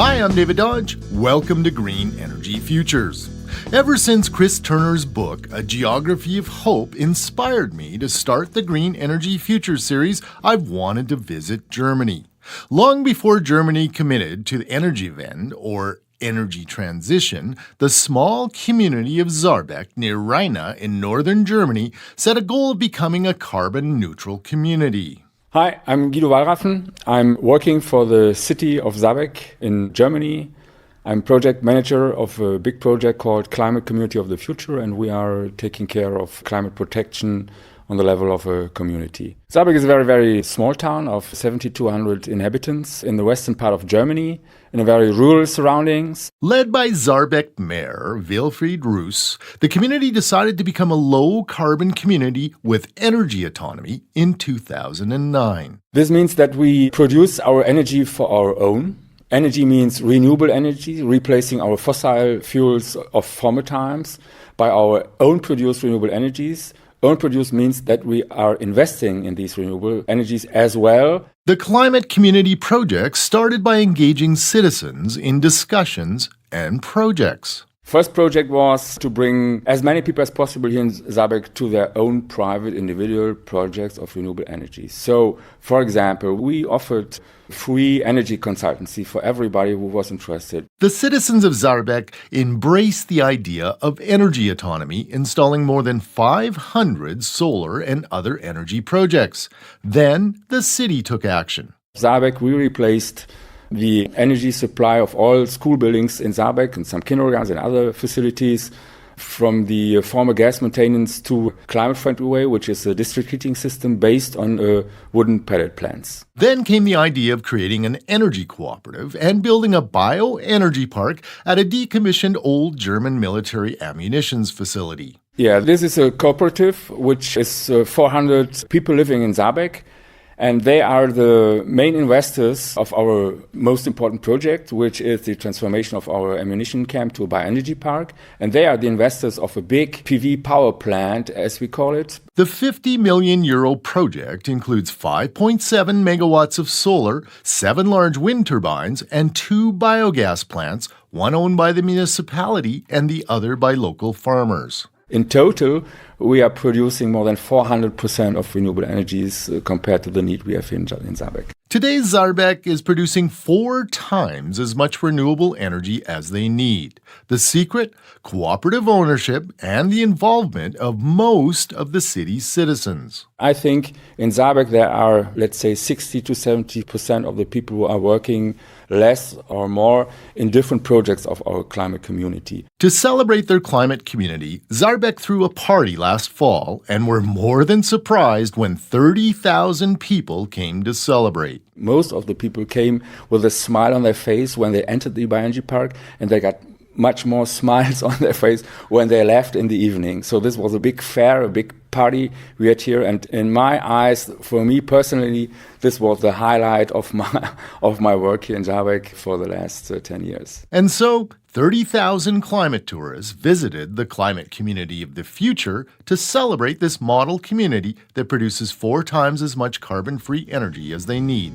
Hi, I'm David Dodge. Welcome to Green Energy Futures. Ever since Chris Turner's book, A Geography of Hope, inspired me to start the Green Energy Futures series, I've wanted to visit Germany. Long before Germany committed to the Energiewende, or energy transition, the small community of Saerbeck near Rheine in northern Germany set a goal of becoming a carbon-neutral community. Hi, I'm Guido Wallraffen. I'm working for the city of Saerbeck in Germany. I'm project manager of a big project called Climate Community of the Future, and we are taking care of climate protection on the level of a community. Saerbeck is a very, very small town of 7,200 inhabitants in the western part of Germany, in a very rural surroundings. Led by Saerbeck Mayor Wilfried Roos, the community decided to become a low-carbon community with energy autonomy in 2009. This means that we produce our energy for our own. Energy means renewable energy, replacing our fossil fuels of former times by our own produced renewable energies. Own produced means that we are investing in these renewable energies as well. The Climate Community Project started by engaging citizens in discussions and projects. First project was to bring as many people as possible here in Saerbeck to their own private individual projects of renewable energy. So, for example, we offered free energy consultancy for everybody who was interested. The citizens of Saerbeck embraced the idea of energy autonomy, installing more than 500 solar and other energy projects. Then the city took action. Saerbeck, we replaced the energy supply of all school buildings in Saerbeck and some kindergartens and other facilities from the former gas maintenance to climate-friendly way, which is a district heating system based on wooden pellet plants. Then came the idea of creating an energy cooperative and building a bioenergy park at a decommissioned old German military ammunitions facility. Yeah, this is a cooperative which is 400 people living in Saerbeck. And they are the main investors of our most important project, which is the transformation of our ammunition camp to a bioenergy park. And they are the investors of a big PV power plant, as we call it. The €50 million project includes 5.7 megawatts of solar, 7 large wind turbines, and 2 biogas plants, one owned by the municipality and the other by local farmers. In total, we are producing more than 400% of renewable energies compared to the need we have in Saerbeck. Today, Saerbeck is producing 4 times as much renewable energy as they need. The secret? Cooperative ownership and the involvement of most of the city's citizens. I think in Saerbeck there are, let's say, 60 to 70% of the people who are working less or more in different projects of our climate community. To celebrate their climate community, Saerbeck threw a party last fall and were more than surprised when 30,000 people came to celebrate. Most of the people came with a smile on their face when they entered the bioenergy park, and they got much more smiles on their face when they left in the evening. So this was a big fair, a big party we had here, and in my eyes, for me personally, this was the highlight of my work here in Saerbeck for the last 10 years. And so 30,000 climate tourists visited the Climate Community of the Future to celebrate this model community that produces 4 times as much carbon-free energy as they need.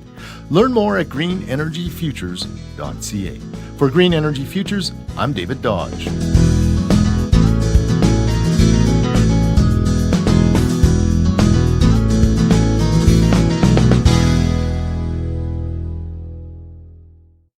Learn more at greenenergyfutures.ca. For Green Energy Futures, I'm David Dodge.